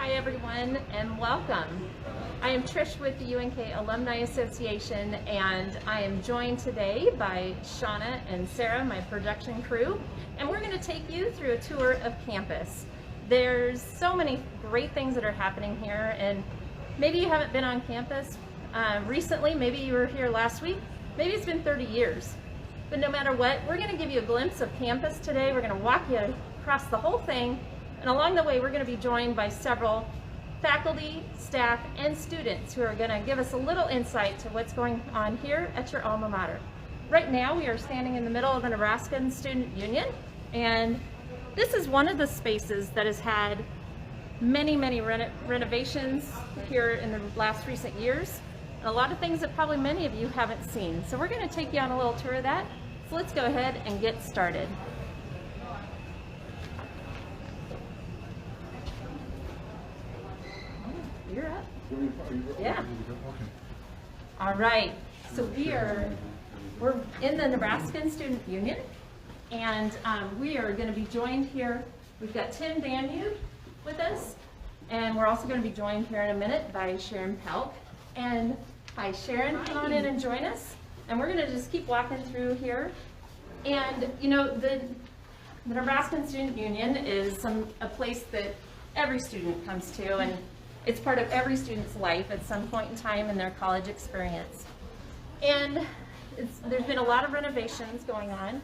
Hi everyone and welcome. I am Trish with the UNK Alumni Association and I am joined today by Shauna and Sarah, my production crew, and we're going to take you through a tour of campus. There's so many great things that are happening here, and maybe you haven't been on campus recently, maybe you were here last week, maybe it's been 30 years. But no matter what, we're going to give you a glimpse of campus today. We're going to walk you across the whole thing, and along the way we're going to be joined by several faculty, staff, and students who are going to give us a little insight to what's going on here at your alma mater. Right now we are standing in the middle of the Nebraska Student Union, and this is one of the spaces that has had many renovations here in the last recent years. A lot of things that probably many of you haven't seen. So we're going to take you on a little tour of that. So let's go ahead and get started. You're up. Yeah. All right. So we're in the Nebraska Student Union, and we are going to be joined here. We've got Tim Danu with us, and we're also going to be joined here in a minute by Sharon Pelk. And hi, Sharon, come on in and join us. And we're going to just keep walking through here. And you know, the Nebraska Student Union is a place that every student comes to, and it's part of every student's life at some point in time in their college experience. And there's been a lot of renovations going on.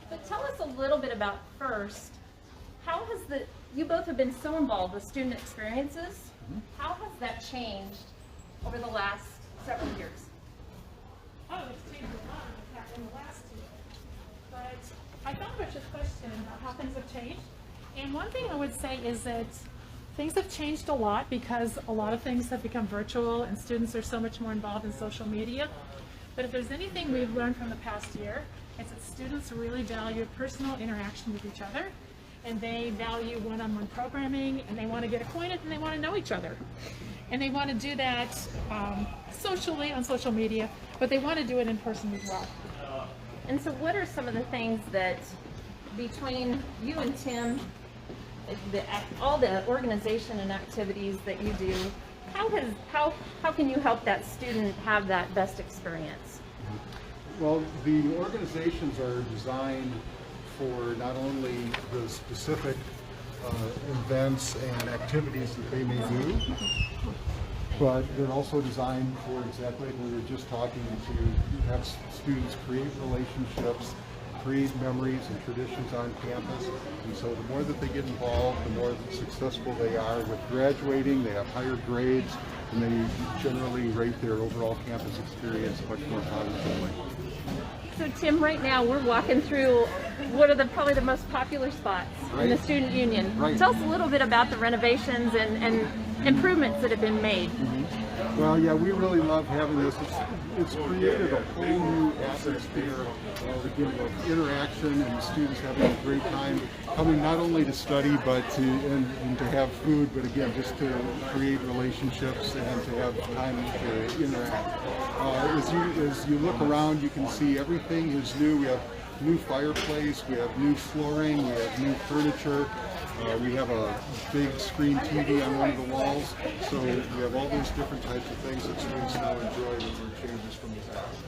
But tell us a little bit about first, how has you both have been so involved with student experiences. How has that changed over the last several years? Oh, it's changed a lot in the last 2 years. But I thought about your question about how things have changed. And one thing I would say is that things have changed a lot because a lot of things have become virtual and students are so much more involved in social media. But if there's anything we've learned from the past year, it's that students really value personal interaction with each other, and they value one-on-one programming, and they want to get acquainted, and they want to know each other. And they want to do that socially on social media, but they want to do it in person as well. And so what are some of the things that, between you and Tim, all the organization and activities that you do, how can you help that student have that best experience? Well, the organizations are designed for not only the specific events and activities that they may do, but they're also designed for exactly what we were just talking to have students create relationships, create memories and traditions on campus. And so the more that they get involved, the more successful they are with graduating. They have higher grades, and they generally rate their overall campus experience much more positively. So Tim, right now we're walking through what are probably the most popular spots in the Student Union. Right. Tell us a little bit about the renovations and improvements that have been made. Well, yeah, we really love having this. It's created a whole new atmosphere of interaction, and the students having a great time coming not only to study but and to have food, but again just to create relationships and to have time to interact. As you look around, you can see everything is new. We have new fireplace, we have new flooring, we have new furniture. We have a big screen TV on one of the walls, so we have all these different types of things that students now enjoy that were changes from the past.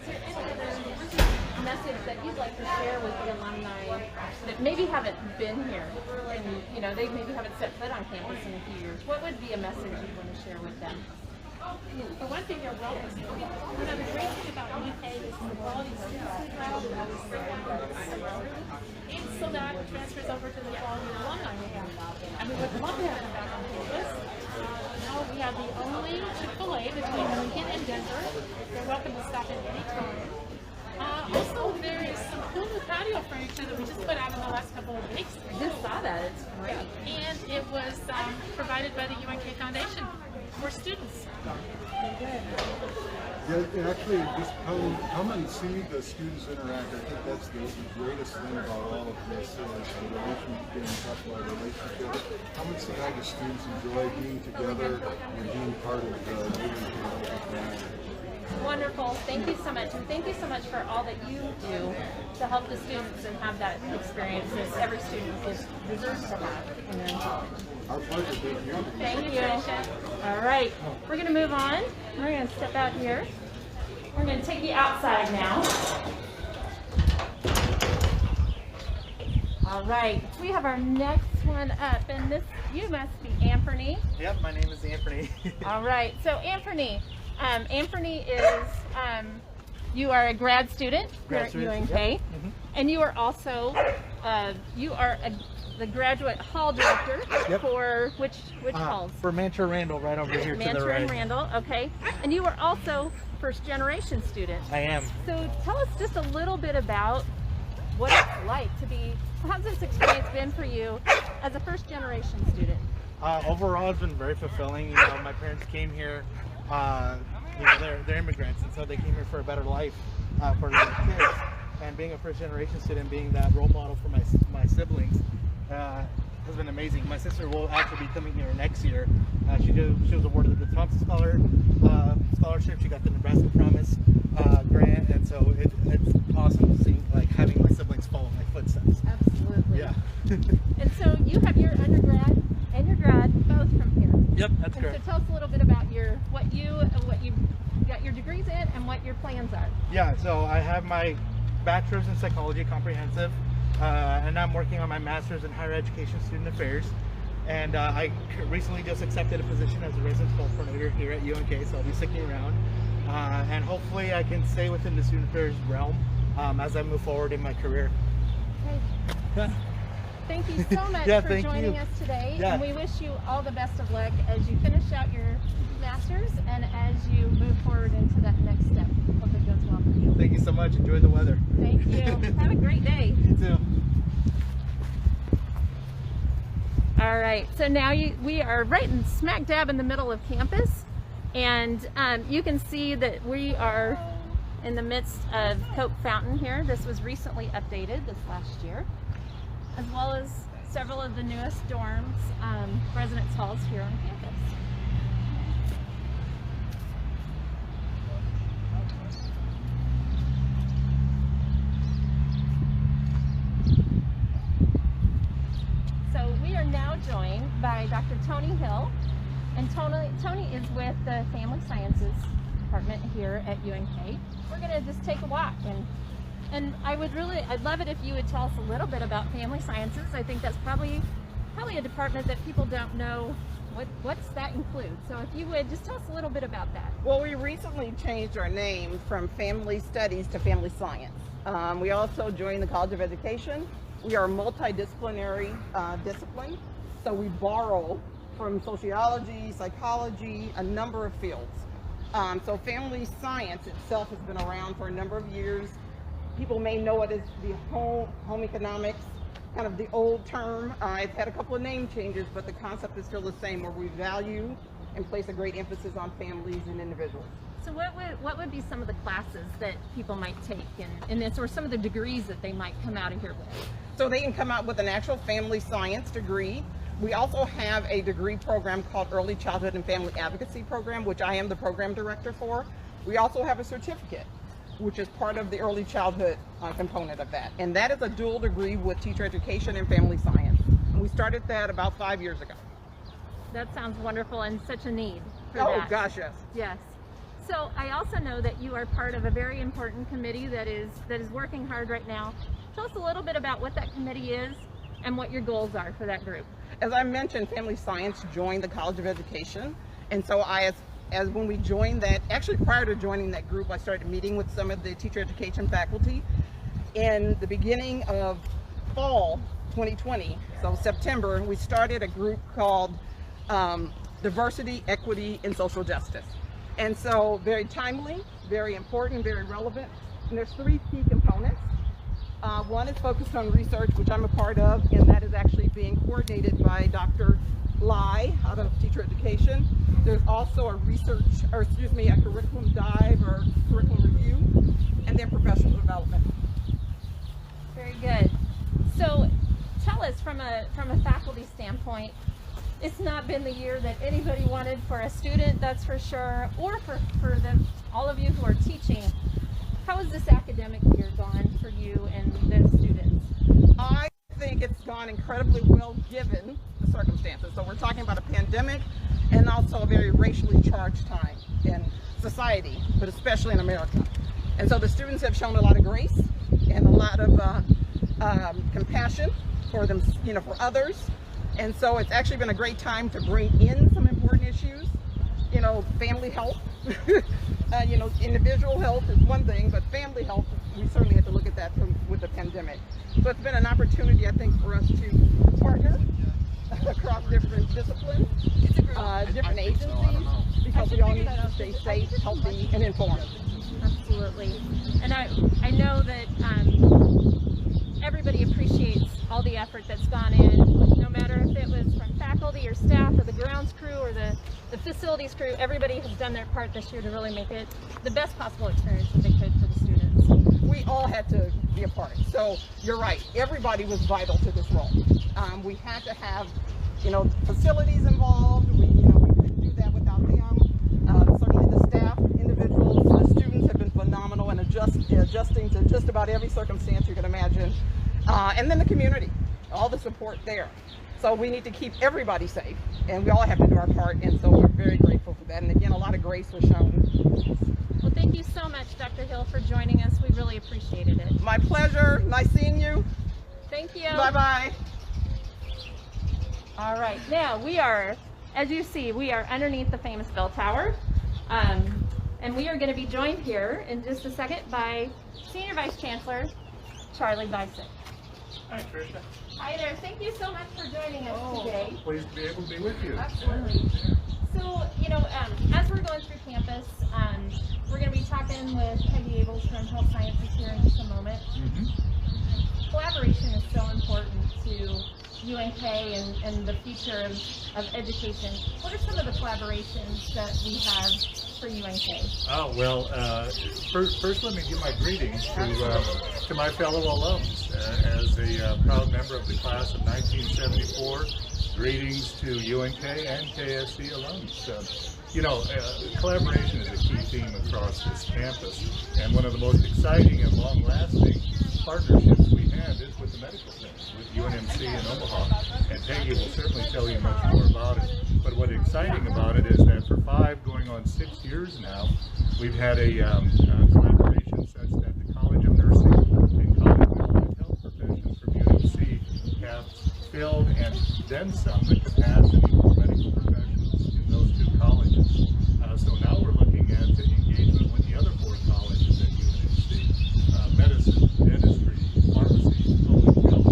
Is there any other message that you'd like to share with the alumni that maybe haven't been here, and you know, they maybe haven't set foot on campus in a few years? What would be a message you'd want to share with them? For one thing, they're welcome. You know, the great thing about UK is the quality of students we have, and always bring them and so that transfers over to the quality of alumni we have. And we would love to have them back on campus. Now we have the only Chick-fil-A between Lincoln and Denver. They're welcome to stop in any time. Also, there is some cool new patio furniture that we just put out in the last couple of weeks. I just saw that. It's great. And it was provided by the UNK Foundation for students. Yeah, actually, just come and see the students interact. I think that's the greatest thing about all of this is the relationships. Come and see how the students enjoy being together and being part of the UNK community. Wonderful. Thank you so much. And thank you so much for all that you do to help the students and have that experience that every student deserves to have when they're in college. Our pleasure. Thank you. Thank you. All right. We're going to move on. We're going to step out here. We're going to take you outside now. All right. We have our next one up. And this, you must be Anthony. Yep, my name is Anthony. All right. So Anthony is, you are a grad student here at UNK. Yep. And you are also, the graduate hall director Yep. for which halls? For Mantra Randall, right over here to the Mantra right. and Randall, okay. And you are also first generation student. I am. So tell us just a little bit about what it's like to be, how's this experience been for you as a first generation student? Overall, it's been very fulfilling. You know, my parents came here. You know, they're immigrants, and so they came here for a better life for their kids. And being a first generation student, being that role model for my siblings, has been amazing. My sister will actually be coming here next year. She was awarded the Thompson scholarship. She got the Nebraska Promise grant, and so it's awesome seeing having my siblings follow my footsteps. Absolutely. Yeah. And so you have your undergrad and your grad both from here. Yep, that's And correct. so tell us a little bit about what you got your degrees in and what your plans are. Yeah, so I have my bachelor's in psychology comprehensive, and I'm working on my master's in higher education student affairs. And I recently just accepted a position as a resident coordinator here at UNK, so I'll be sticking around. And hopefully I can stay within the student affairs realm as I move forward in my career. Okay. Thank you so much Yeah, for thank joining you. us today. Yeah. And we wish you all the best of luck as you finish out your master's and as you move forward into that next step. Hope it goes well for you. Thank you so much. Enjoy the weather. Thank you. Have a great day. You too. All right, so now we are right in smack dab in the middle of campus, and you can see that we are in the midst of Coke Fountain here. This was recently updated this last year, as well as several of the newest dorms, residence halls here on campus. So we are now joined by Dr. Tony Hill, and Tony is with the Family Sciences Department here at UNK. We're going to just take a walk, and I'd love it if you would tell us a little bit about Family Sciences. I think that's probably a department that people don't know what's that include. So if you would just tell us a little bit about that. Well, we recently changed our name from Family Studies to Family Science. We also joined the College of Education. We are a multidisciplinary discipline, so we borrow from sociology, psychology, a number of fields. So family science itself has been around for a number of years. People may know it as the home economics, kind of the old term. It's had a couple of name changes, but the concept is still the same, where we value and place a great emphasis on families and individuals. So what would be some of the classes that people might take in this, or some of the degrees that they might come out of here with? So they can come out with an actual family science degree. We also have a degree program called Early Childhood and Family Advocacy Program, which I am the program director for. We also have a certificate, which is part of the early childhood component of that. And that is a dual degree with teacher education and family science. And we started that about 5 years ago. That sounds wonderful and such a need for Oh that. gosh, yes. Yes. So I also know that you are part of a very important committee that is working hard right now. Tell us a little bit about what that committee is and what your goals are for that group. As I mentioned, Family Science joined the College of Education. And so as when we joined that, actually prior to joining that group, I started meeting with some of the teacher education faculty. In the beginning of fall 2020, so September, we started a group called Diversity, Equity, and Social Justice. And so very timely, very important, very relevant. And there's 3 key components. One is focused on research, which I'm a part of, and that is actually being coordinated by Dr. Lai out of teacher education. There's also a curriculum dive or curriculum review, and then professional development. Very good. So tell us from a faculty standpoint, it's not been the year that anybody wanted for a student, that's for sure, or for the all of you who are teaching, how has this academic year gone for you and the students? I think it's gone incredibly well given the circumstances. So we're talking about a pandemic and also a very racially charged time in society, but especially in America. And so the students have shown a lot of grace and a lot of compassion for them, for others. And so it's actually been a great time to bring in some important issues, family health. Individual health is one thing, but family health, we certainly have to look at that with the pandemic. So it's been an opportunity, I think, for us to partner across different disciplines, different agencies, because we all need to stay safe, healthy, and informed. Absolutely. And I know that everybody appreciates all the effort that's gone in, no matter if it was from faculty or staff or the grounds crew or the facilities crew. Everybody has done their part this year to really make it the best possible experience that they could for the students. We all had to be a part. So you're right, everybody was vital to this role. We had to have, facilities involved. We couldn't do that without them. Certainly the staff, individuals, the students have been phenomenal in adjusting to just about every circumstance you can imagine. And then the community, all the support there. So we need to keep everybody safe, and we all have to do our part, and so we're very grateful for that. And again, a lot of grace was shown. Well, thank you so much, Dr. Hill, for joining us. We really appreciated it. My pleasure. Nice seeing you. Thank you. Bye-bye. All right, now we are, as you see, we are underneath the famous bell tower. And we are going to be joined here in just a second by Senior Vice Chancellor Charlie Bison. Hi, Tricia. Hi there. Thank you so much for joining us today. Pleased to be able to be with you. Absolutely. So, as we're going through campus, we're going to be talking with Peggy Abels from Health Sciences here in just a moment. Collaboration is so important to UNK and the future of education. What are some of the collaborations that we have for UNK? Oh, well, first let me give my greetings to my fellow alums. As a proud member of the class of 1974, greetings to UNK and KSC alums. Collaboration is a key theme across this campus, and one of the most exciting and long-lasting partnerships we have is with the medical center, with UNMC in Omaha, and Peggy will certainly tell you much more about it. But what's exciting about it is that for 5 going on 6 years now, we've had a collaboration such that the College of Nursing and College of Allied Health Professions from UNMC have filled and then some the capacity for medical professionals in those 2 colleges. So now we're looking at the engagement with the other 4 colleges at UNMC, medicine, dentistry, pharmacy, public health,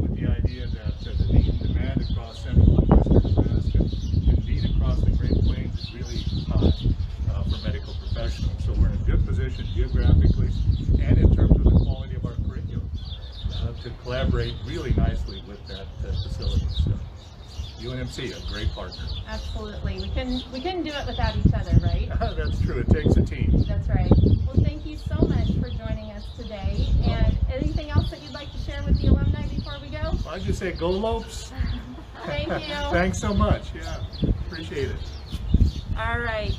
with the idea that the need and demand across central and western Nebraska and need across the Great Plains is really high for medical professionals. So we're in a good position geographically and in terms of the quality of our curriculum to collaborate really nicely with that facility. So UNMC, a great partner. Absolutely. We couldn't do it without each other, right? That's true. It takes a team. That's right. Well, thank you so much for joining us today. And anything else that you'd like to share with the alumni before we go? I just say go Lopes. Thank you. Thanks so much. Yeah, appreciate it. All right.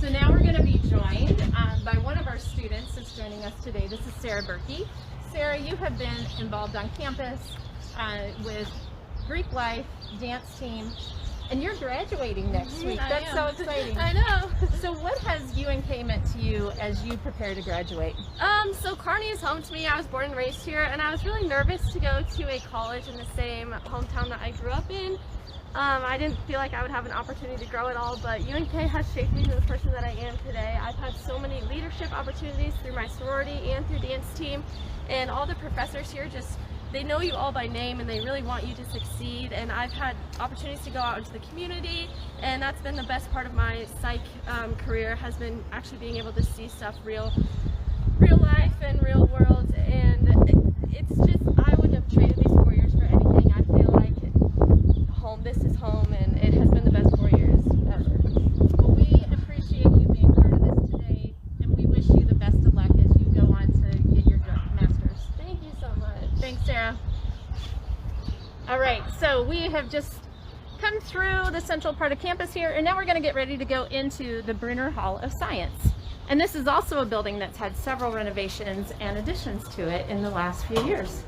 So now we're going to be joined by one of our students that's joining us today. This is Sarah Berkey. Sarah, you have been involved on campus with Greek Life, dance team, and you're graduating next week. That's so exciting. I know. So what has UNK meant to you as you prepare to graduate? So Kearney is home to me. I was born and raised here, and I was really nervous to go to a college in the same hometown that I grew up in. I didn't feel like I would have an opportunity to grow at all, but UNK has shaped me to the person that I am today. I've had so many leadership opportunities through my sorority and through dance team, and all the professors here they know you all by name and they really want you to succeed, and I've had opportunities to go out into the community, and that's been the best part of my psych career, has been actually being able to see stuff real life and real world, and it's just, I wouldn't have traded these 4 years for anything. I feel like this is home, and it has been the best 4 years ever. Well, we appreciate you being part of this today, and we wish you the best of luck as you go on to get your master's. Thank you so much. Thanks, Sarah. All right, so we have just come through the central part of campus here, and now we're going to get ready to go into the Brunner Hall of Science. And this is also a building that's had several renovations and additions to it in the last few years.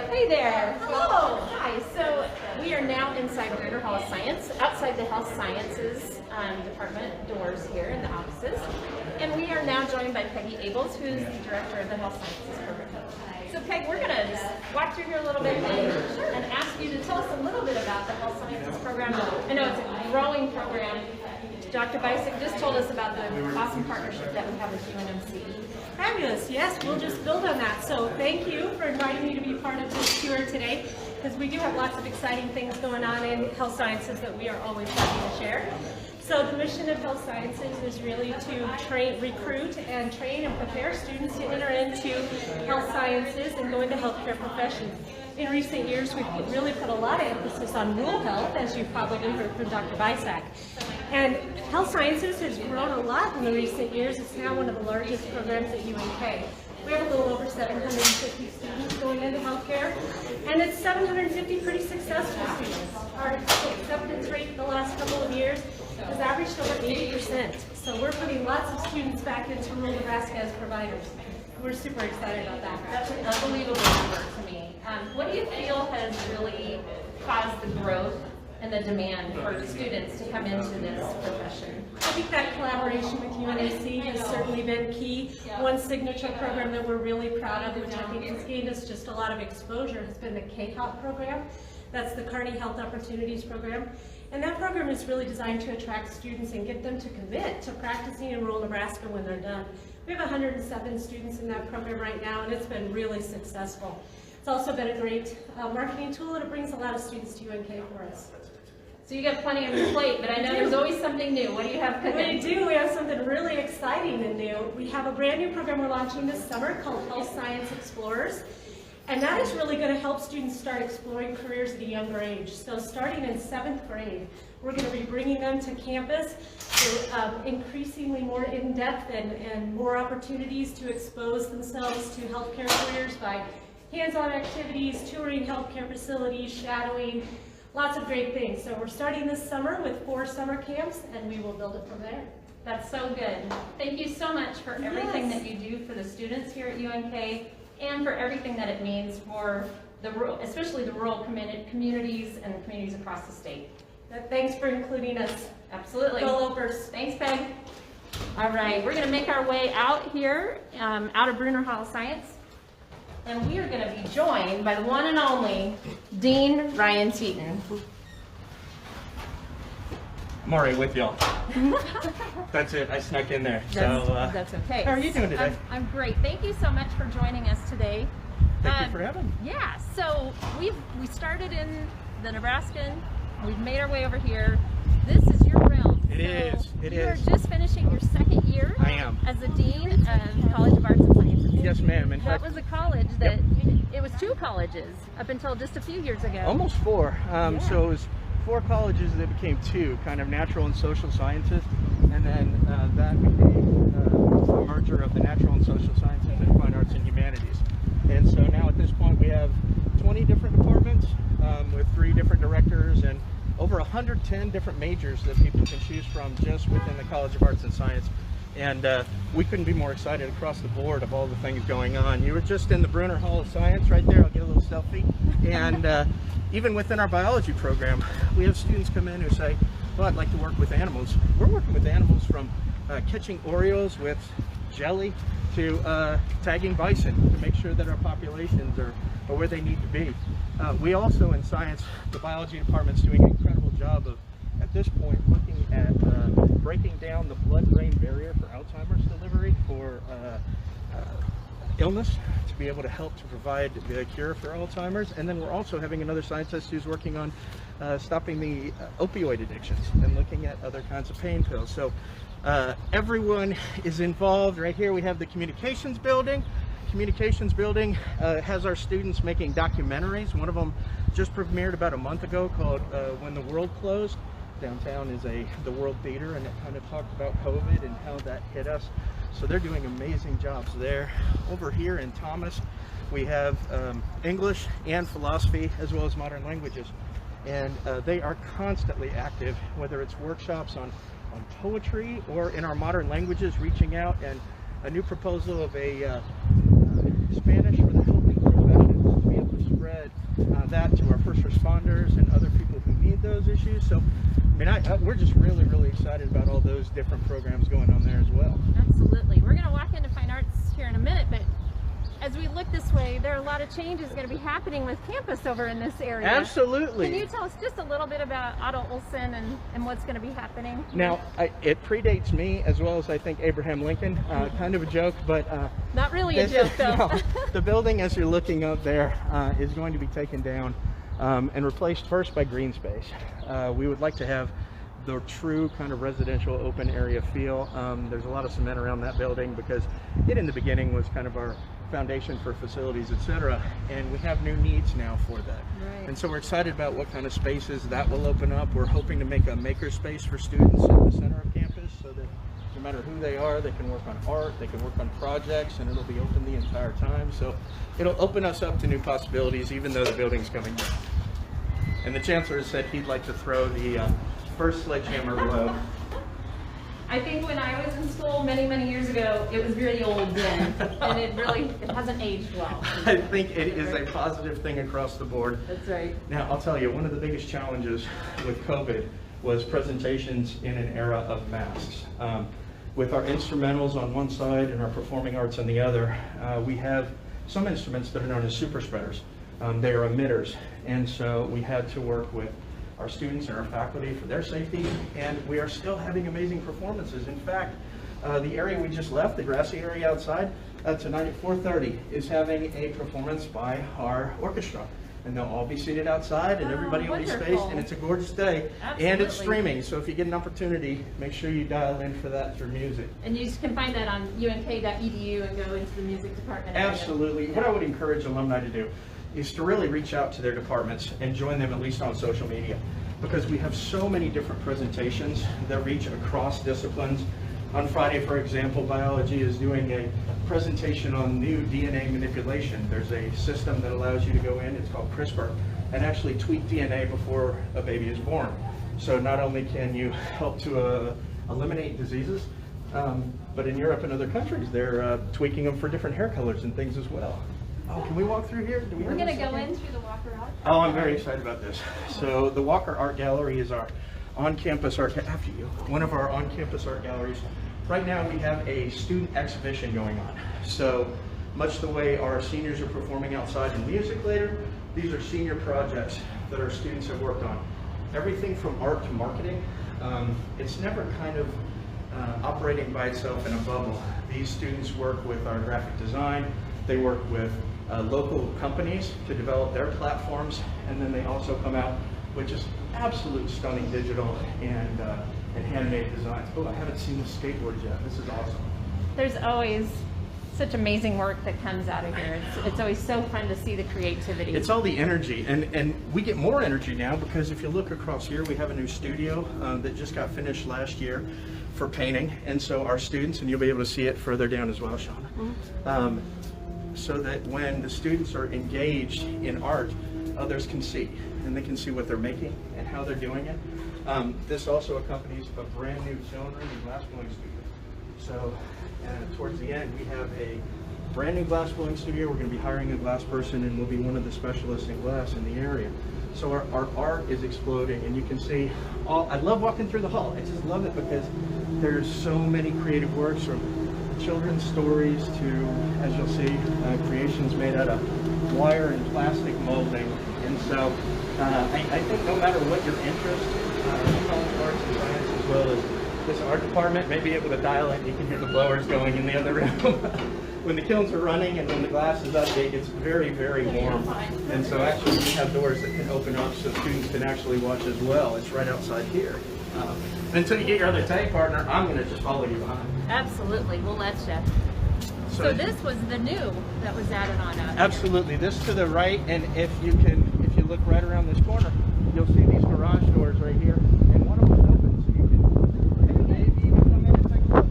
Hey there. Hello. Hi. So we are now inside Bruner Hall of Science, outside the Health Sciences department doors here in the offices. And we are now joined by Peggy Abels, who's the director of the Health Sciences program. So Peg, we're going to just walk through here a little bit and ask you to tell us a little bit about the Health Sciences program. I know it's a growing program. Dr. Bicek just told us about the awesome partnership that we have with UNMC. Fabulous. Yes, we'll just build on that. So thank you for inviting me to be part of this tour today, because we do have lots of exciting things going on in health sciences that we are always happy to share. So the mission of Health Sciences is really to recruit and train and prepare students to enter into health sciences and go into healthcare professions. In recent years, we've really put a lot of emphasis on rural health, as you've probably heard from Dr. Bicek. And Health Sciences has grown a lot in the recent years. It's now one of the largest programs at UNK. We have a little over 750 students going into healthcare, and it's 750 pretty successful students. Our acceptance rate in the last couple of years has averaged over 80%. So we're putting lots of students back into rural Nebraska as providers. We're super excited about that. That's an unbelievable number to me. What do you feel has really caused the growth and the demand for students to come into this profession? I think that collaboration with UNMC has certainly been key. One signature program that we're really proud of, which I think has gained us just a lot of exposure, has been the KHOP program. That's the Kearney Health Opportunities Program. And that program is really designed to attract students and get them to commit to practicing in rural Nebraska when they're done. We have 107 students in that program right now, and it's been really successful. It's also been a great marketing tool, and it brings a lot of students to UNK for us. So you got plenty on your plate, but I know there's always something new. What do you have cooking? We do. We have something really exciting and new. We have a brand new program we're launching this summer called Health Science Explorers. And that is really going to help students start exploring careers at a younger age. So starting in 7th grade, we're going to be bringing them to campus for increasingly more in-depth and more opportunities to expose themselves to healthcare careers by hands-on activities, touring healthcare facilities, shadowing, lots of great things. So we're starting this summer with 4 summer camps, and we will build it from there. That's so good. Thank you so much for everything that you do for the students here at UNK and for everything that it means for the rural, especially the rural communities and the communities across the state. Thanks for including us. Absolutely. Go Lopers. Thanks, Peg. All right, we're going to make our way out here, out of Bruner Hall of Science, and we are going to be joined by the one and only Dean Ryan Teton. I'm already with y'all. That's it. I snuck in there. That's okay. How are you doing today? I'm great. Thank you so much for joining us today. Thank you for having me. Yeah. So we started in the Nebraskan. We've made our way over here. This is your realm. It is. You are just finishing your 2nd year. I am. As a dean of College of Arts and Sciences. Yes, ma'am. In That fact, was a college that it was 2 colleges up until just a few years ago. almost 4. So it was 4 colleges that became 2, kind of natural and social sciences, and then that became a merger of the natural and social sciences and fine arts and humanities. And so now at this point we have 20 different departments with 3 different directors and over 110 different majors that people can choose from just within the College of Arts and Science. And we couldn't be more excited across the board of all the things going on. You were just in the Bruner Hall of Science right there. I'll get a little selfie. And even within our biology program, we have students come in who say, well, I'd like to work with animals. We're working with animals from catching Oreos with jelly to tagging bison to make sure that our populations are where they need to be. We also, in science, the biology department's doing an incredible job of, at this point, looking at breaking down the blood-brain barrier for Alzheimer's delivery for illness, to be able to help to provide the cure for Alzheimer's. And then we're also having another scientist who's working on stopping the opioid addictions and looking at other kinds of pain pills. So everyone is involved. Right here we have the communications building. Communications building has our students making documentaries. One of them just premiered about a month ago called When the World Closed. Downtown is the World Theater, and it kind of talked about COVID and how that hit us. So they're doing amazing jobs there. Over here in Thomas, we have English and philosophy as well as modern languages. and they are constantly active, whether it's workshops on poetry or in our modern languages, reaching out, and a new proposal of a Spanish for the helping professions to be able to spread that to our first responders and other people who need those issues. So, I mean, we're just really, really excited about all those different programs going on there as well. Absolutely. We're going to walk into Fine Arts here in a minute, but as we look this way, there are a lot of changes going to be happening with campus over in this area. Absolutely. Can you tell us just a little bit about Otto Olson and what's going to be happening? Now, it predates me as well as I think Abraham Lincoln. Kind of a joke, but not really a joke though. No, the building, as you're looking up there, is going to be taken down and replaced first by green space. We would like to have the true kind of residential open area feel. There's a lot of cement around that building because it in the beginning was kind of our foundation for facilities, etc., and we have new needs now for that. Right. And so we're excited about what kind of spaces that will open up. We're hoping to make a maker space for students in the center of campus so that no matter who they are, they can work on art, they can work on projects, and it'll be open the entire time. So it'll open us up to new possibilities even though the building's coming down. And the chancellor said he'd like to throw the first sledgehammer globe. I think when I was in school many, many years ago, it was really old then, and it hasn't aged well. I think it is a positive thing across the board. That's right. Now, I'll tell you, one of the biggest challenges with COVID was presentations in an era of masks. With our instrumentals on one side and our performing arts on the other, we have some instruments that are known as super spreaders. They are emitters, and so we had to work with our students and our faculty for their safety, and we are still having amazing performances. In fact, the area we just left, the grassy area outside, tonight at 4:30 is having a performance by our orchestra. And they'll all be seated outside and everybody will be spaced, and it's a gorgeous day. Absolutely. And it's streaming, so if you get an opportunity, make sure you dial in for that through music. And you can find that on unk.edu and go into the music department. Absolutely. What I would encourage alumni to do is to really reach out to their departments and join them at least on social media, because we have so many different presentations that reach across disciplines. On Friday, for example, biology is doing a presentation on new DNA manipulation. There's a system that allows you to go in, it's called CRISPR, and actually tweak DNA before a baby is born. So not only can you help to eliminate diseases, but in Europe and other countries, they're tweaking them for different hair colors and things as well. Oh, can we walk through here? We're going to go in through the Walker Art. Oh, I'm very excited about this. So the Walker Art Gallery is our on-campus art, after you, one of our on-campus art galleries. Right now we have a student exhibition going on. So much the way our seniors are performing outside in music later, these are senior projects that our students have worked on. Everything from art to marketing. It's never kind of operating by itself in a bubble. These students work with our graphic design, they work with local companies to develop their platforms, and then they also come out with just absolute stunning digital and handmade designs. Oh, I haven't seen the skateboards yet. This is awesome. There's always such amazing work that comes out of here. It's always so fun to see the creativity. It's all the energy, and we get more energy now because if you look across here, we have a new studio that just got finished last year for painting, and so our students, and you'll be able to see it further down as well, Shauna, so that when the students are engaged in art, others can see, and they can see what they're making and how they're doing it. This also accompanies a brand new film room and glass blowing studio. So towards the end, we have a brand new glass blowing studio. We're going to be hiring a glass person, and we'll be one of the specialists in glass in the area. So our art is exploding, and you can see I love walking through the hall. I just love it because there's so many creative works, from children's stories to, as you'll see, creations made out of wire and plastic molding. And so I think no matter what your interest in college of arts and science, as well as this art department, may be able to dial in. You can hear the blowers going in the other room. When the kilns are running and when the glass is up, it's very, very warm. And so actually we have doors that can open up so students can actually watch as well. It's right outside here. Until you get your other tag partner, I'm going to just follow you behind. Absolutely, we'll let you. So this was the new that was added on out. Absolutely. This to the right, and if you look right around this corner, you'll see these garage doors right here, and one of them is open, so you can maybe even come in and take a look.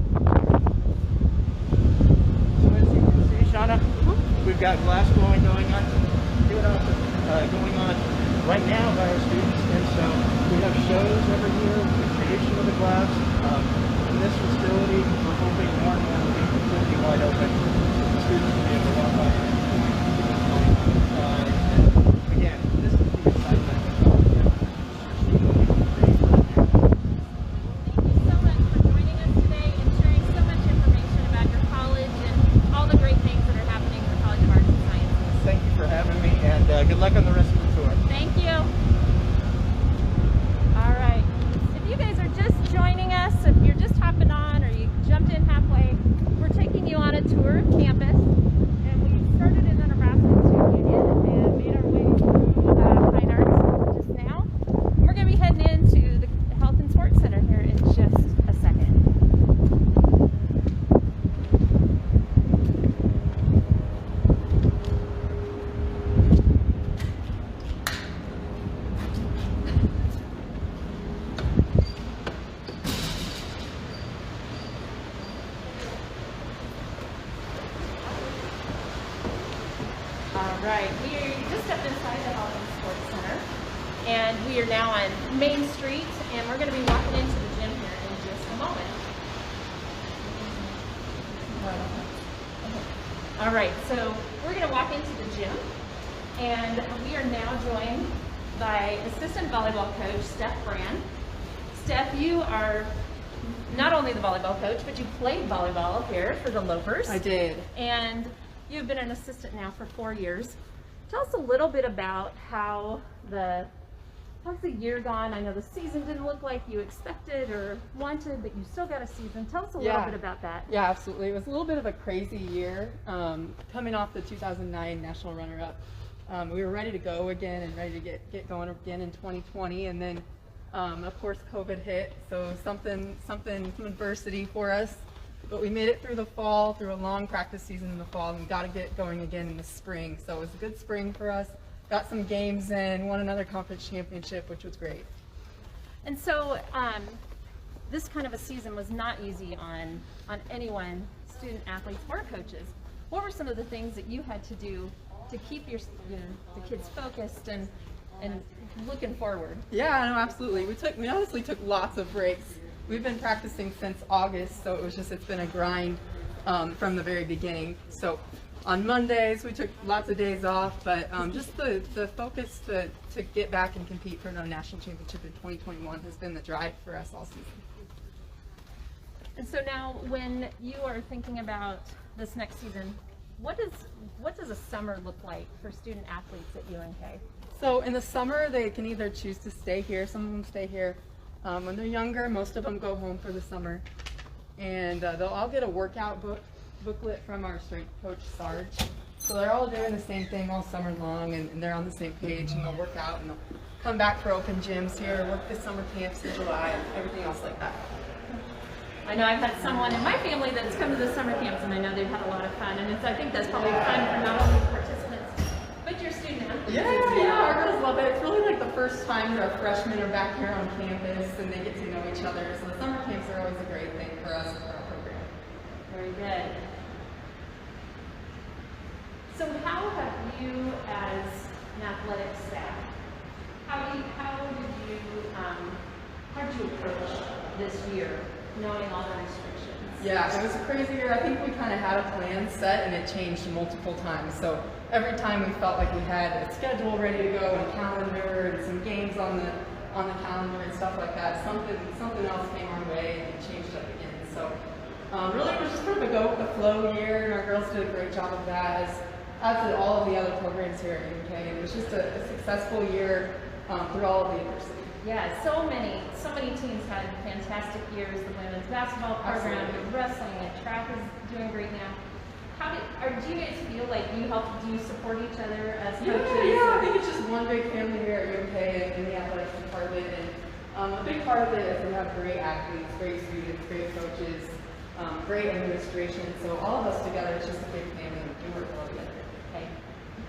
So as you can see, Shauna, we've got glass blowing going on. Going on right now by our students. shows every year, the creation of the glass. In this facility, we're hoping more and more will be completely wide open. Students will be able to walk by and again, this is the excitement of Thank you so much for joining us today and sharing so much information about your college and all the great things that are happening in the College of Arts and Sciences. Thank you for having me, and good luck on the rest of the tour. Thank you. All right. If you guys are just joining us, if you're just hopping on or you jumped in halfway, we're taking you on a tour of campus. And we started in the Nebraska Student Union and made our way through Fine Arts just now. And we're going to be heading into the Health and Sports Center here in just a second. All right, we just stepped inside the Health and Sports Center, and we are now on Main Street, and we're going to be walking into the gym here in just a moment. All right, so we're going to walk into the gym, and we are now joined by assistant volleyball coach Steph Brand. Steph, you are not only the volleyball coach, but you played volleyball here for the Lopers. I did. And you've been an assistant now for 4 years. Tell us a little bit about how's the year gone? I know the season didn't look like you expected or wanted, but you still got a season. Tell us a little bit about that. Yeah, absolutely. It was a little bit of a crazy year. Coming off the 2009 national runner-up, we were ready to go again and ready to get going again in 2020, and then of course COVID hit, so some adversity for us. But we made it through the fall, through a long practice season in the fall, and we got to get going again in the spring. So it was a good spring for us. Got some games in, won another conference championship, which was great. And so this kind of a season was not easy on anyone, student athletes or coaches. What were some of the things that you had to do to keep the kids focused and looking forward? Yeah, no, absolutely. We honestly took lots of breaks. We've been practicing since August, so it's been a grind from the very beginning. So on Mondays, we took lots of days off, but just the focus to get back and compete for another national championship in 2021 has been the drive for us all season. And so now when you are thinking about this next season, what does a summer look like for student athletes at UNK? So in the summer, they can either choose to stay here, some of them stay here. When they're younger, most of them go home for the summer, and they'll all get a workout booklet from our strength coach, Sarge. So they're all doing the same thing all summer long, and they're on the same page, and they'll work out, and they'll come back for open gyms here, work the summer camps in July, and everything else like that. I know I've had someone in my family that's come to the summer camps, and I know they've had a lot of fun, and I think that's probably fun for not only the participants, but your student athletes. Yeah, our girls love it. It's really like the first time that our freshmen are back here on campus and they get to know each other. So the summer camps are always a great thing for us and for our program. Very good. So how have you, as an athletic staff, how did you approach this year, knowing all the restrictions? Yeah, it was a crazy year. I think we kind of had a plan set and it changed multiple times. So every time we felt like we had a schedule ready to go and a calendar and some games on the calendar and stuff like that, something else came our way and it changed up again. So really it was just sort of a go with the flow year, and our girls did a great job of that, as did all of the other programs here at UNK. It was just a successful year through all of the adversity. Yeah, so many teams had fantastic years. The women's basketball program, wrestling, and track is doing great now. Do you guys feel like do you support each other as coaches? Yeah, I think it's just one big family here at UNK, and the athletics is part of it. And a big part of it is we have great athletes, great students, great coaches, great administration. So all of us together, it's just a big family, and we work well together. Okay.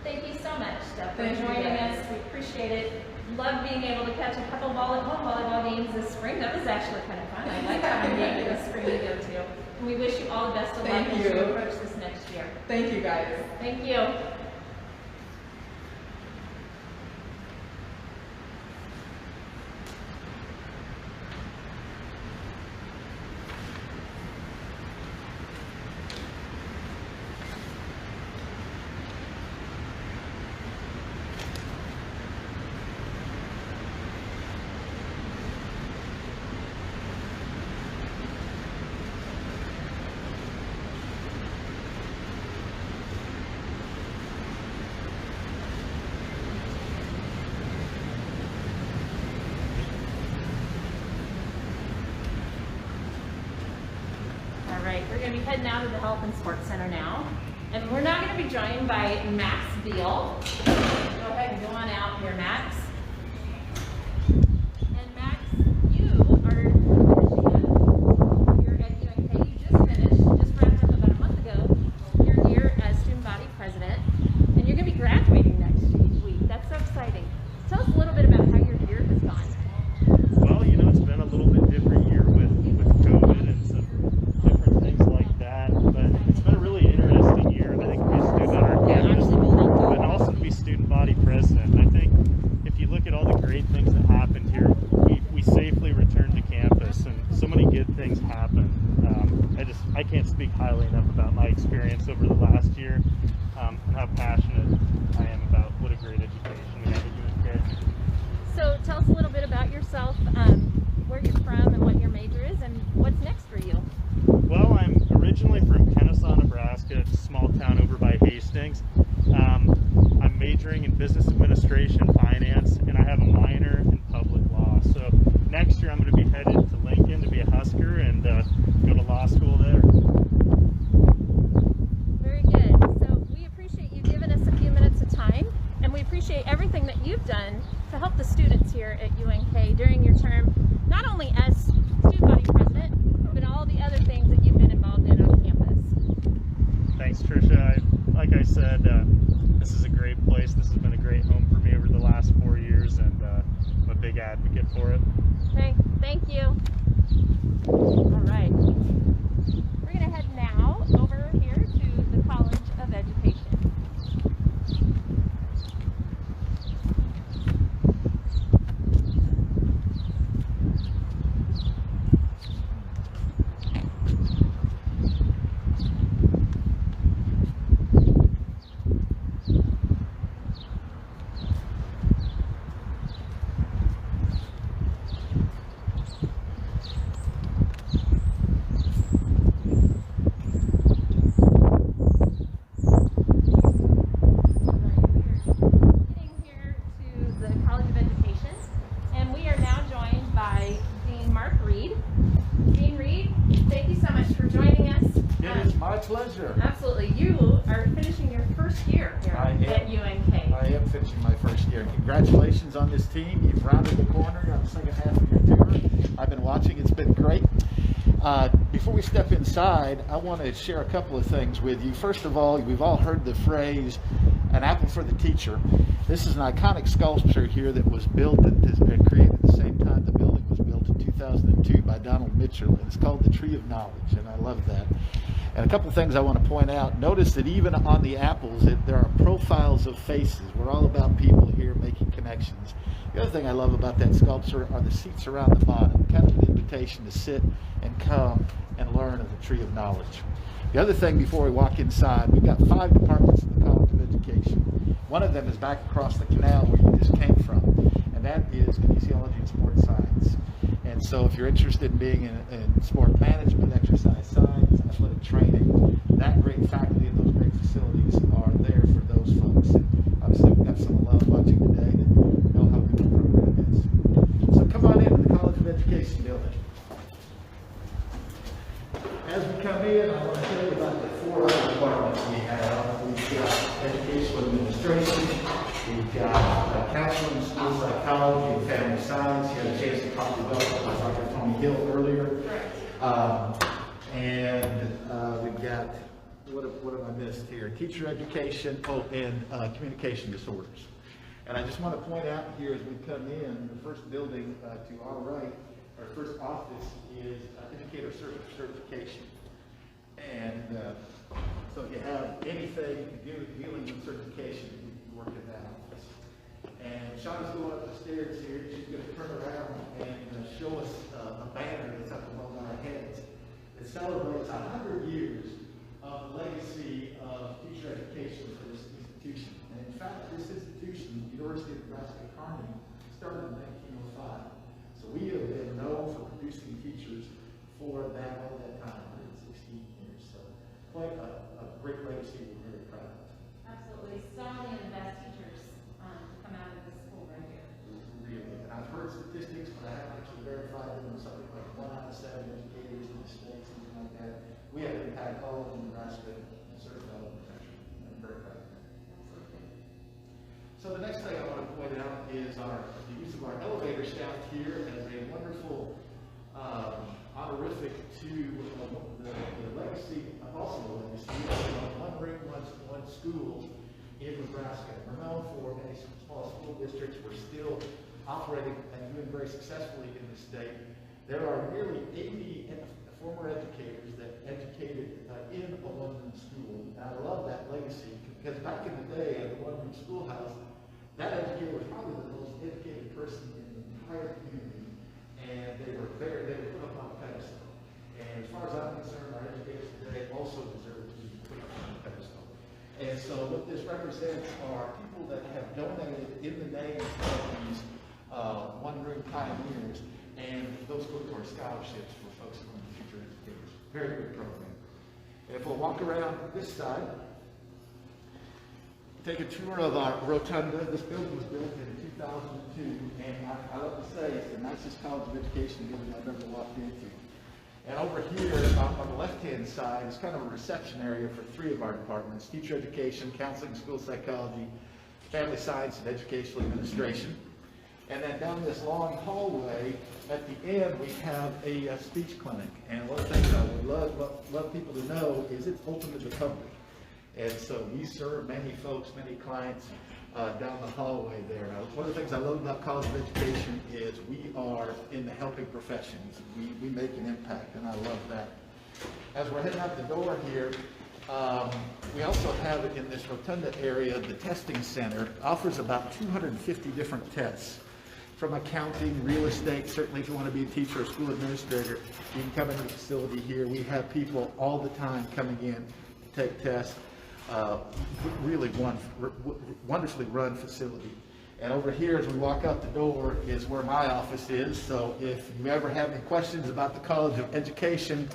Thank you so much, Steph, for Thank you, joining guys. us. We appreciate it. Love being able to catch a couple volleyball games this spring. That was actually kind of fun. I like having a game in the spring to go to. And we wish you all the best of luck Thank as you. you approach this next year. Thank you, guys. Thank you. right, we're going to be heading out of the Health and Sports Center now. And we're now going to be joined by Max Beal. Go ahead and go on out here, Max. And Max, you are finishing up here at UNK. You just finished, you just wrapped up about a month ago. You're here as student body president, and you're going to be graduating next week. That's so exciting. Tell us a little bit about how your year has gone. Well, you know, it's been a little bit different year with COVID and some different things like that, but it's been a really interesting year, and I think to be a student on our campus, but also to be student body president. And I think if you look at all the great things that happened here, we safely returned to campus, and so many good things happened. I can't speak highly enough about my experience over the last year, and how passionate I am about what a great education we have at UNK. So tell us a little bit about yourself, where you're from and what your major is, and what's next for you. Well, I'm originally from Kennesaw, Nebraska. It's a small town over by Hastings. I'm majoring in business administration, finance, and I have a minor in public law. So next year I'm going to be headed to Lincoln to be a Husker and go to law school there. Very good. So we appreciate you giving us a few minutes of time, and we appreciate everything that you've done to help the students here at UNK during your term, not only as student body president, but all the other things that you've been involved in on campus. Thanks, Tricia. Like I said, this is a great place. This has been a great home for me over the last 4 years, and I'm a big advocate for it. Okay, thank you. All right. We're going to head now over here to the College of Education. Pleasure. Absolutely. You are finishing your first year here at UNK. I am finishing my first year. Congratulations on this team. You've rounded the corner on the second half of your tour. I've been watching. It's been great. Before we step inside, I want to share a couple of things with you. First of all, we've all heard the phrase, an apple for the teacher. This is an iconic sculpture here that was built and created at the same time the building was built in 2002 by Donald Mitchell. And it's called the Tree of Knowledge, and I love that. And a couple of things I want to point out. Notice that even on the apples, there are profiles of faces. We're all about people here making connections. The other thing I love about that sculpture are the seats around the bottom, kind of an invitation to sit and come and learn of the Tree of Knowledge. The other thing before we walk inside, we've got 5 departments in the College of Education. One of them is back across the canal where you just came from, and that is kinesiology and sports science. And so if you're interested in being in sport management, exercise science, athletic training, that great faculty and those great facilities are there for those folks. And obviously we've got some alum watching today that know how good the program is. So come on into the College of Education building. As we come in, I want to tell you about the 4 other departments we have. We've got educational administration, we've got counseling, school psychology, and family science. You had a chance to talk to Dr. Tony Hill earlier. And we've got, what have I missed here? Teacher education, and communication disorders. And I just want to point out here as we come in, the first building to our right, our first office is educator certification. And so if you have anything to do with dealing with certification, you can work in that office. And Shauna's going up the stairs here. She's going to turn around and show us a banner that's up above our heads that celebrates 100 years of the legacy of teacher education for this institution. And in fact, this institution, the University of Nebraska-Kearney, started in 1905. So we have been known for producing teachers for all that time, 116 years. So quite a great legacy we're very proud of. Absolutely. So many of the best teachers come out of this school right here. Really. And I've heard statistics, but I haven't actually verified them. Something like 1 out of 7 educators in the state, something like that. We entire college in Nebraska certified professional. I'm very proud of that. So the next thing I want to point out is the use of our elevator shaft here as a wonderful honorific to the legacy, also the legacy of one room, one school in Nebraska. We're known for many small school districts. We're still operating and doing very successfully in the state. There are nearly 80 former educators that educated in a one-room school. And I love that legacy because back in the day at the one-room schoolhouse, that educator was probably the most educated person in the entire community, and they were put up on a pedestal. And as far as I'm concerned, our educators today also deserve to be put up on a pedestal. And so what this represents are people that have donated in the name of these one-room pioneers, and those go towards scholarships for folks who are future educators. Very good program. And if we'll walk around this side, take a tour of our rotunda. This building was built in 2002, and I love to say it's the nicest college of education building I've ever walked into. And over here on the left-hand side is kind of a reception area for 3 of our departments: teacher education, counseling, school psychology, family science, and educational administration. And then down this long hallway, at the end, we have a speech clinic. And one of the things I would love people to know is it's open to the public. And so we serve many folks, many clients down the hallway there. Now, one of the things I love about college of education is we are in the helping professions. We make an impact, and I love that. As we're heading out the door here, we also have in this rotunda area, the testing center offers about 250 different tests. From accounting, real estate, certainly if you want to be a teacher or school administrator, you can come into the facility here. We have people all the time coming in to take tests. Really wonderfully run facility. And over here, as we walk out the door, is where my office is. So if you ever have any questions about the College of Education,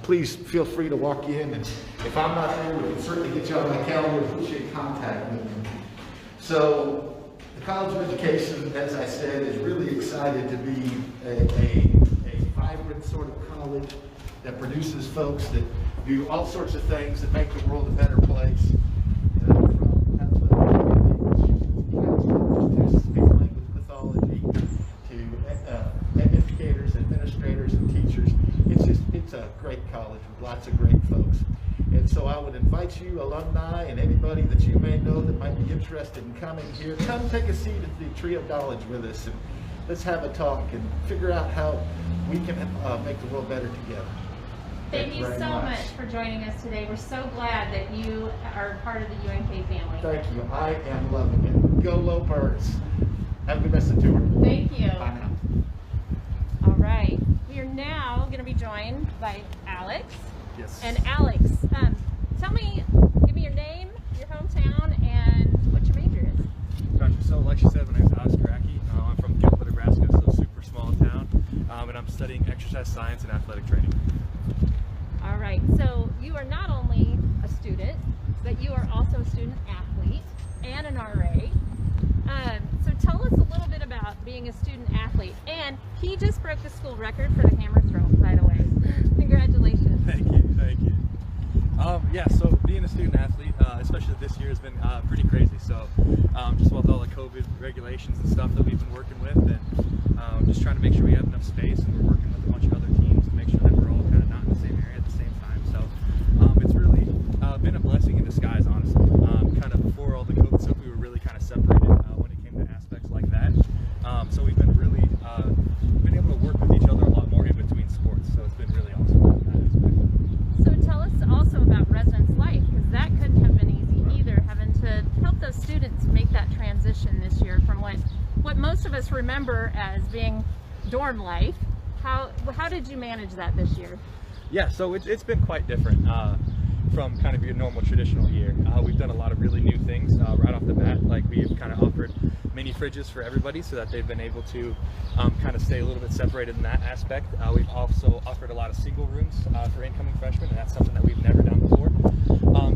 please feel free to walk in. And if I'm not there, we can certainly get you on my calendar and put you in contact with me. So the College of Education, as I said, is really excited to be a vibrant sort of college that produces folks that do all sorts of things that make the world a better place. From to speech language pathology, to educators, administrators, and teachers. It's a great college with lots of great folks. And so I would invite you, alumni, and anybody that you may know that might be interested in coming here, come take a seat at the Tree of Knowledge with us, and let's have a talk and figure out how we can make the world better together. Thank you so much for joining us today. We're so glad that you are part of the UNK family. Thank you. I am loving it. Go Lowbirds. Have a good rest of the tour. Thank you. Bye now. All right. We are now going to be joined by Alex. Yes. And Alex, give me your name, your hometown, and what your major is. Gotcha. So like she said, my name is Alex Karaki. I'm from Gilpin, Nebraska, so super small town. And I'm studying exercise science and athletic training. All right, so you are not only a student, but you are also a student athlete and an RA. So tell us a little bit about being a student athlete. And he just broke the school record for the hammer throw, by the way. Congratulations. Thank you. Yeah, so being a student athlete, especially this year, has been pretty crazy. So just with all the COVID regulations and stuff that we've been working with, and just trying to make sure we have enough space, and we're working with a bunch of other teams to make sure that we're all kind of not in the same area at the same time. So it's really been a blessing in disguise, honestly. Kind of before all the COVID stuff, we were really kind of separated when it came to aspects like that. So we've been really been able to work with each other a lot more in between sports. So it's been really awesome in that aspect. So tell us also about residence life, because that couldn't have been easy either, having to help those students make that transition this year from what most of us remember as being dorm life. How did you manage that this year? Yeah, so it's been quite different from kind of your normal traditional year. We've done a lot of really new things right off the bat. Like we've kind of offered mini fridges for everybody so that they've been able to kind of stay a little bit separated in that aspect. We've also offered a lot of single rooms for incoming freshmen, and that's something that we've never done before.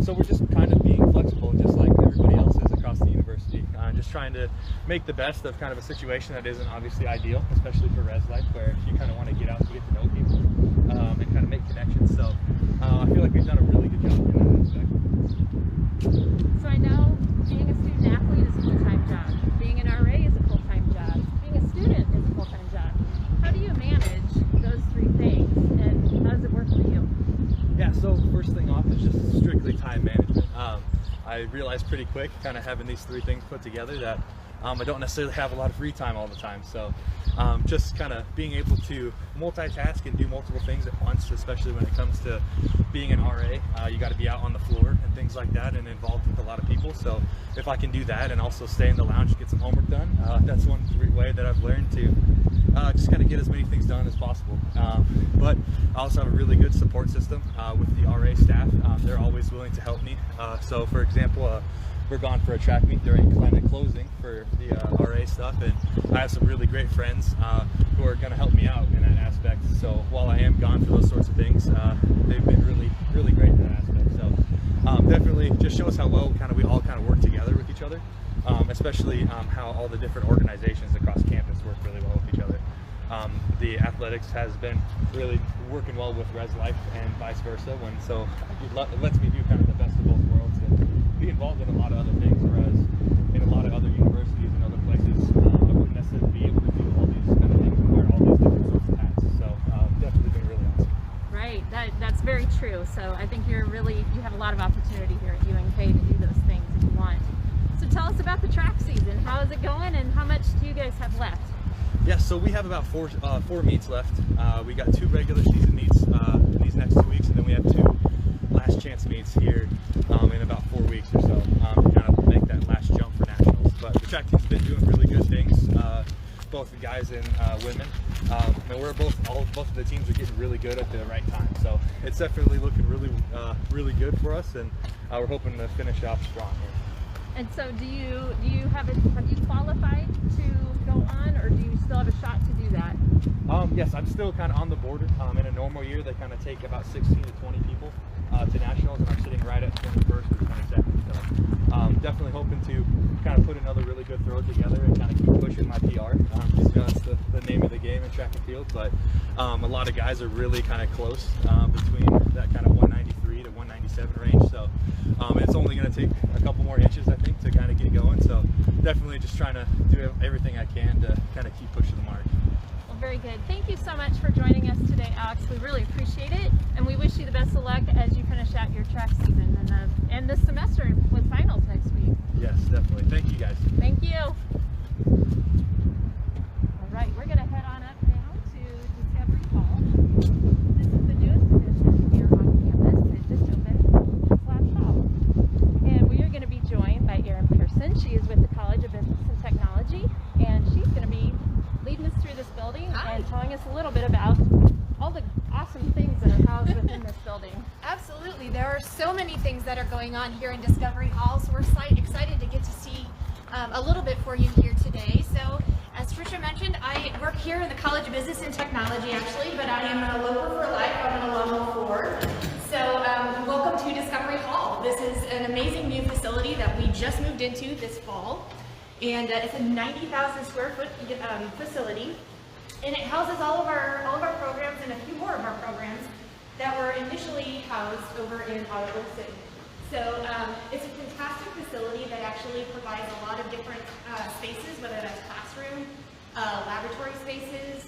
So we're just kind of being flexible, just like everybody else is across the university. Just trying to make the best of kind of a situation that isn't obviously ideal, especially for res life, where you kind of want to get out to get to know people and kind of make connections. So Yeah, so first thing off is just strictly time management. I realized pretty quick, kind of having these 3 things put together, that I don't necessarily have a lot of free time all the time. So just kind of being able to multitask and do multiple things at once, especially when it comes to being an RA. You got to be out on the floor and things like that and involved with a lot of people. So if I can do that and also stay in the lounge and get some homework done, that's one way that I've learned to just kind of get as many things done as possible. But I also have a really good support system with the RA staff. They're always willing to help me. So for example, we're gone for a track meet during clinic closing for the RA stuff, and I have some really great friends who are going to help me out in that aspect. So while I am gone for those sorts of things, they've been really great in that aspect. So definitely just shows how well we all kind of work together with each other, especially how all the different organizations across campus work really well with each other. The athletics has been really working well with Res Life and vice versa, so it lets me do kind of the best of both worlds and be involved in a lot of other things, whereas in a lot of other universities and other places, I wouldn't necessarily be able to do all these kind of things and wear all these different sorts of hats. So definitely been really awesome. Right, that's very true. So I think you have a lot of opportunity here at UNK to do those things if you want. So tell us about the track season. How is it going, and how much do you guys have left? Yeah, so we have about four meets left. We got 2 regular season meets in these next 2 weeks, and then we have 2 last chance meets here in about 4 weeks or so to kind of make that last jump for nationals. But the track team's been doing really good things, both the guys and women. And we're both of the teams are getting really good at the right time. So it's definitely looking really good for us, and we're hoping to finish off strong here. And so have you qualified to go on, or do you still have a shot to do that? Yes, I'm still kind of on the border. In a normal year, they kind of take about 16 to 20 people to nationals, and I'm sitting right at 21st or 22nd. So definitely hoping to kind of put another really good throw together and kind of keep pushing my PR. That's the name of the game in track and field. But a lot of guys are really kind of close between that kind of 193 to 197 range. So it's only going to take a couple more inches, I think, to kind of get going. So definitely just trying to do everything I can to kind of keep pushing the mark. Well, very good. Thank you so much for joining us today, Alex. We really appreciate it, and we wish you the best of luck as you finish out your track season and this semester with finals next week. Yes, definitely. Thank you, guys. Thank you. All right, we're going to head on up now to Discovery Hall. This is the newest addition here on campus. It just opened last fall. And we are going to be joined by Erin Pearson. She is with the College of Business and Technology, and she's going to be leading us through this building and telling us a little bit about all the awesome things that are housed within this building. Absolutely. There are so many things that are going on here in Discovery Hall, so we're excited to get to see a little bit for you here today. So, as Trisha mentioned, I work here in the College of Business and Technology, actually, but I am a local for life. I'm an alum of Ford. So, welcome to Discovery Hall. This is an amazing new facility that we just moved into this fall, and it's a 90,000 square foot facility. And it houses all of our programs and a few more of our programs that were initially housed over in Ottawa City. So it's a fantastic facility that actually provides a lot of different spaces, whether that's classroom, laboratory spaces.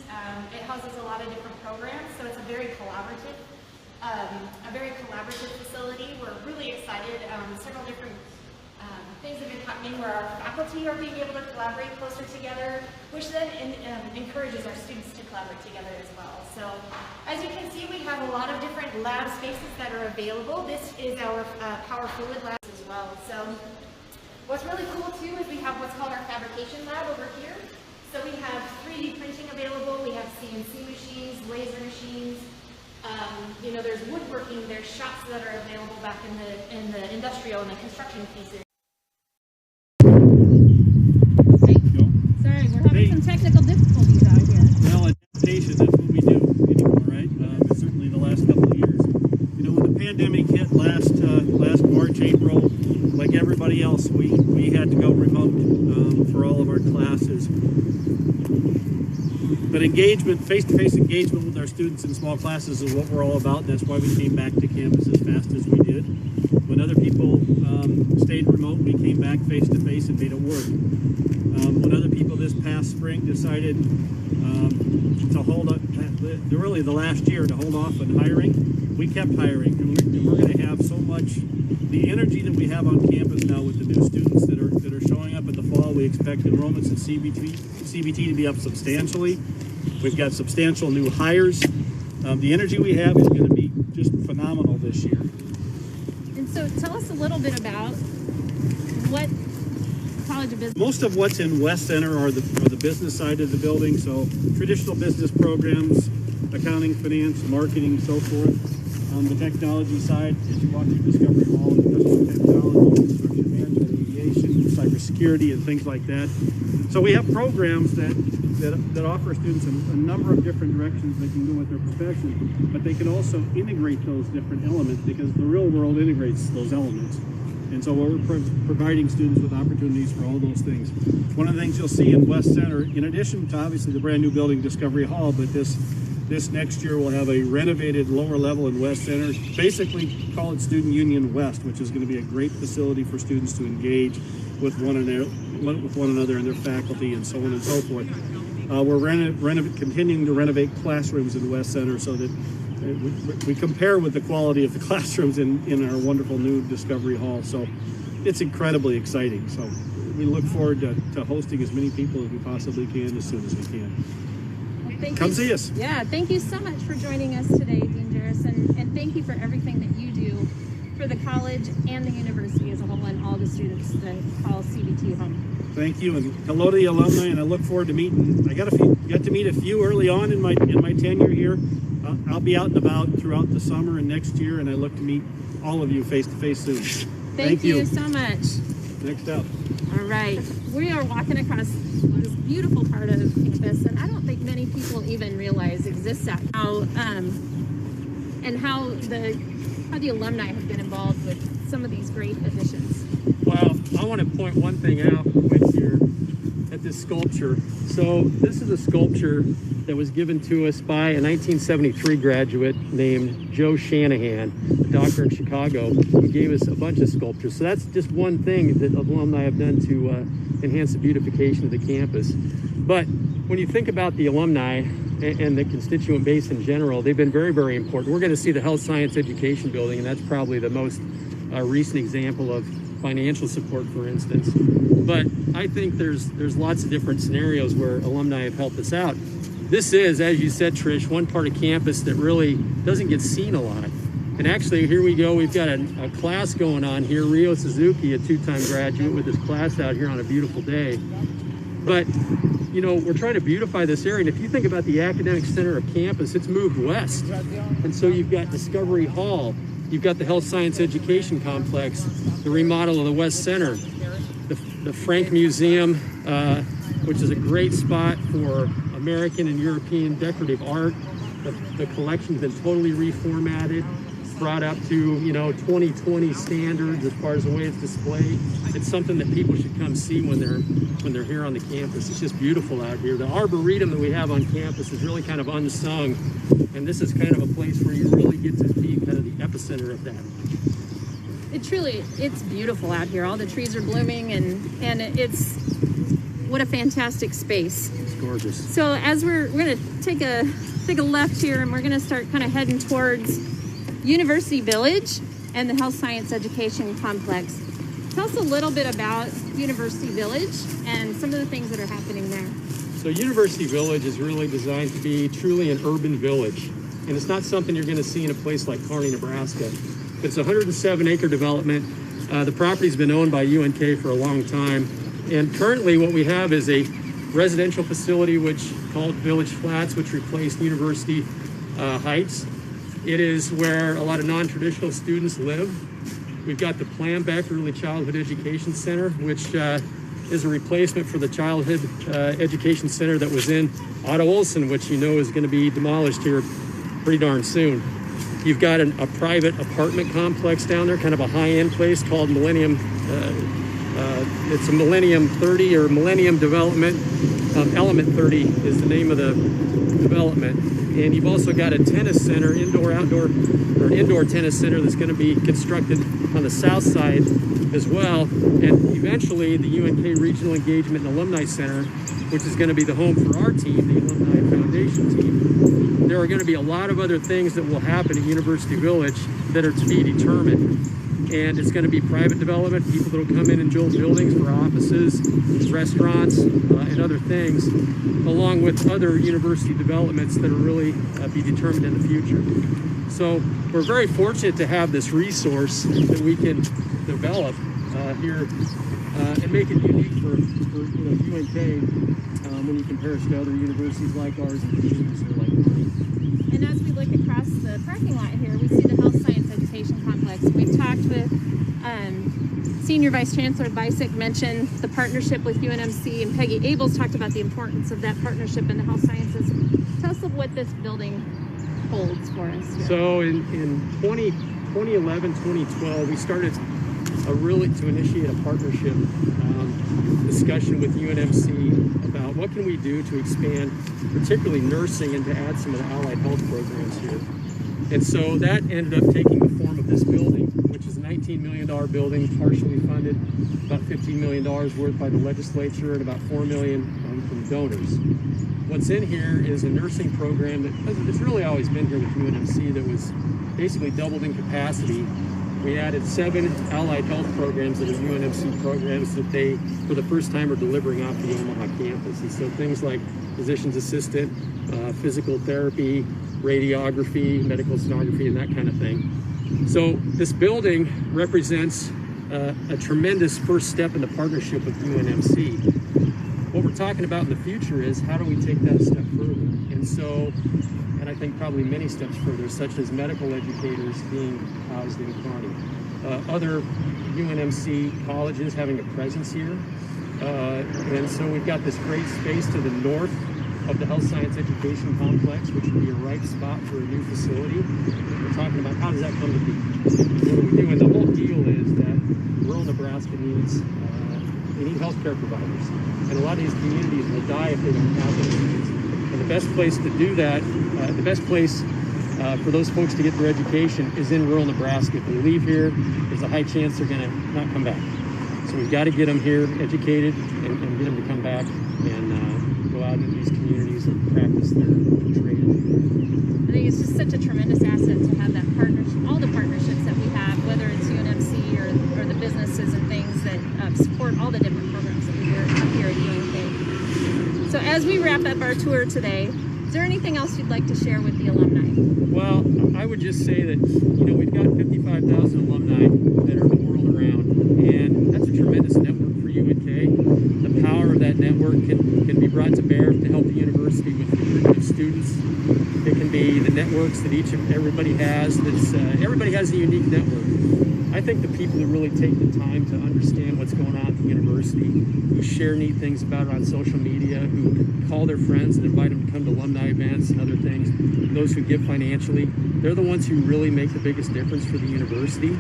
It houses a lot of different programs, so it's a very collaborative facility. We're really excited. Several different things have been happening where our faculty are being able to collaborate closer together, which then encourages our students to collaborate together as well. So as you can see, we have a lot of different lab spaces that are available. This is our power fluid lab as well. So what's really cool too is we have what's called our fabrication lab over here. So we have 3D printing available, we have CNC machines, laser machines, there's woodworking, there's shops that are available back in the industrial and the construction pieces. Sorry, we're having some technical difficulties out here. Well, adaptation, that's what we do anymore, right? Certainly the last couple of years. When the pandemic hit last March, April, like everybody else, we had to go remote for all of our classes. But engagement, face-to-face engagement with our students in small classes is what we're all about, and that's why we came back to campus as fast as we did. When other people stayed remote, we came back face-to-face and made it work. When other people this past spring decided to hold up, really the last year, to hold off on hiring. We kept hiring, and we're going to have so much, the energy that we have on campus now with the new students that are showing up in the fall. We expect enrollments in CBT to be up substantially. We've got substantial new hires. The energy we have is going to be just phenomenal this year. And so tell us a little bit about what College of Business. Most of what's in West Center are the business side of the building, so traditional business programs, accounting, finance, marketing, so forth. On the technology side, as you walk through Discovery Hall, industrial technology, construction management, aviation, cybersecurity, and things like that. So we have programs that offer students a number of different directions they can go with their profession, but they can also integrate those different elements because the real world integrates those elements. And so we're providing students with opportunities for all those things. One of the things you'll see in West Center, in addition to obviously the brand new building, Discovery Hall, but this next year we'll have a renovated lower level in West Center, basically call it Student Union West, which is going to be a great facility for students to engage with one another and their faculty and so on and so forth. We're continuing to renovate classrooms in West Center so that we compare with the quality of the classrooms in our wonderful new Discovery Hall. So it's incredibly exciting. So we look forward to hosting as many people as we possibly can as soon as we can. Come see us. Yeah, thank you so much for joining us today, Dean Jarris, and thank you for everything that you do for the college and the university as a whole and all the students that call CBT home. Thank you, and hello to the alumni, and I look forward to meeting. I got to meet a few early on in my tenure here. I'll be out and about throughout the summer and next year, and I look to meet all of you face to face soon. Thank you so much. Next up. All right, we are walking across this beautiful part of campus, and I don't think many people even realize exists at how the alumni have been involved with some of these great additions. Well, I want to point one thing out with here at this sculpture. So this is a sculpture that was given to us by a 1973 graduate named Joe Shanahan, a doctor in Chicago, who gave us a bunch of sculptures. So that's just one thing that alumni have done to enhance the beautification of the campus. But when you think about the alumni and the constituent base in general, they've been very, very important. We're going to see the Health Science Education Building, and that's probably the most recent example of financial support, for instance. But I think there's lots of different scenarios where alumni have helped us out. This is, as you said, Trish, one part of campus that really doesn't get seen a lot. And actually, here we go. We've got a class going on here. Rio Suzuki, a two-time graduate, with his class out here on a beautiful day. But, you know, we're trying to beautify this area. And if you think about the academic center of campus, it's moved west. And so you've got Discovery Hall. You've got the Health Science Education Complex, the remodel of the West Center, the Frank Museum, which is a great spot for American and European decorative art. The collection's been totally reformatted, brought up to, 2020 standards as far as the way it's displayed. It's something that people should come see when they're here on the campus. It's just beautiful out here. The arboretum that we have on campus is really kind of unsung, and this is kind of a place where you really get to be kind of the epicenter of that. It's beautiful out here. All the trees are blooming, and it's, what a fantastic space. It's gorgeous. So as we're going to take a left here, and we're going to start kind of heading towards University Village and the Health Science Education Complex. Tell us a little bit about University Village and some of the things that are happening there. So University Village is really designed to be truly an urban village. And it's not something you're going to see in a place like Kearney, Nebraska. It's a 107-acre development. The property's been owned by UNK for a long time. And currently what we have is a residential facility called Village Flats, which replaced University Heights. It is where a lot of non-traditional students live. We've got the Planbeck Early Childhood Education Center, which is a replacement for the Childhood Education Center that was in Otto Olson, which is going to be demolished here pretty darn soon. You've got a private apartment complex down there, kind of a high-end place called Millennium. It's a Millennium 30 or Millennium Development. Element 30 is the name of the development. And you've also got a tennis center, indoor tennis center that's going to be constructed on the south side as well. And eventually the UNK Regional Engagement and Alumni Center, which is going to be the home for our team, the Alumni Foundation team. There are going to be a lot of other things that will happen at University Village that are to be determined. And it's going to be private development, people that will come in and build buildings for offices, restaurants, and other things, along with other university developments that will really be determined in the future. So we're very fortunate to have this resource that we can develop here and make it unique for UNK when you compare us to other universities like ours and communities that are like mine. And as we look across the parking lot here, we see the Health Science Education Complex. We've talked with Senior Vice Chancellor Bisick mentioned the partnership with UNMC, and Peggy Abels talked about the importance of that partnership in the health sciences. Tell us of what this building holds for us here. So in 2011, 2012, we started to initiate a partnership discussion with UNMC about what can we do to expand, particularly nursing, and to add some of the allied health programs here. And so that ended up taking the form of this building, which is a $19 million building, partially funded, about $15 million worth by the legislature, and about $4 million from donors. What's in here is a nursing program that it's really always been here with UNMC that was basically doubled in capacity. We added 7 allied health programs that are UNMC programs that they, for the first time, are delivering off the Omaha campus. And so things like physician's assistant, physical therapy, radiography, medical sonography, and that kind of thing. So this building represents a tremendous first step in the partnership with UNMC. What we're talking about in the future is how do we take that a step further? And so, and I think probably many steps further, such as medical educators being housed in Kearney, other UNMC colleges having a presence here. And so we've got this great space to the north of the Health Science Education Complex, which would be a right spot for a new facility. We're talking about how does that come to be? What do we do? And the whole deal is that rural Nebraska needs we need healthcare providers. And a lot of these communities will die if they don't have those things. And the best place to do that, the best place for those folks to get their education is in rural Nebraska. If they leave here, there's a high chance they're going to not come back. So we've got to get them here educated and get them to come back and go out into these communities and practice their trade. I think it's just such a tremendous asset to have that partnership, all the partnerships that we have, whether it's UNMC or the businesses and things that support all the different programs that we have here at UNK. So as we wrap up our tour today, is there anything else you'd like to share with the alumni? Well, I would just say that, we've got 55,000 alumni that are the world around, and that's a tremendous network for UNK. The power of that network can be brought to bear to help the university with recruitment of students. It can be the networks that everybody has. Everybody has a unique network. I think the people who really take the time to understand what's going on at the university, who share neat things about it on social media, who call their friends and invite them to come to alumni events and other things, and those who give financially, they're the ones who really make the biggest difference for the university.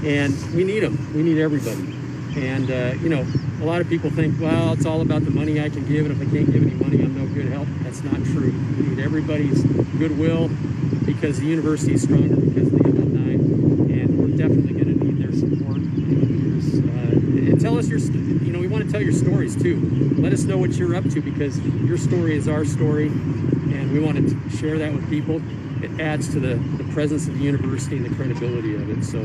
And we need them. We need everybody. And, a lot of people think, well, it's all about the money I can give, and if I can't give any money, I'm no good help. That's not true. We need everybody's goodwill because the university is stronger because of the alumni, and we're definitely going to need their support. And tell us we want to tell your stories too. Let us know what you're up to because your story is our story, and we want to share that with people. It adds to the presence of the university and the credibility of it. So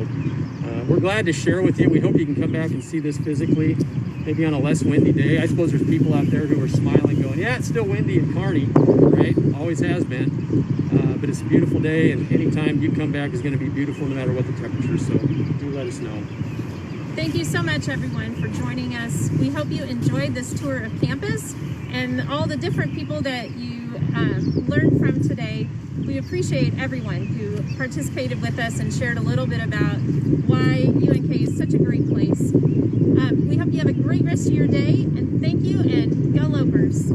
we're glad to share with you. We hope you can come back and see this physically, maybe on a less windy day. I suppose there's people out there who are smiling going, yeah, it's still windy in Kearney, right? Always has been. But it's a beautiful day, and anytime you come back is going to be beautiful no matter what the temperature. So do let us know. Thank you so much, everyone, for joining us. We hope you enjoyed this tour of campus and all the different people that you learned from today. We appreciate everyone who participated with us and shared a little bit about why UNK is such a great place. We hope you have a great rest of your day, and thank you, and go Lopers.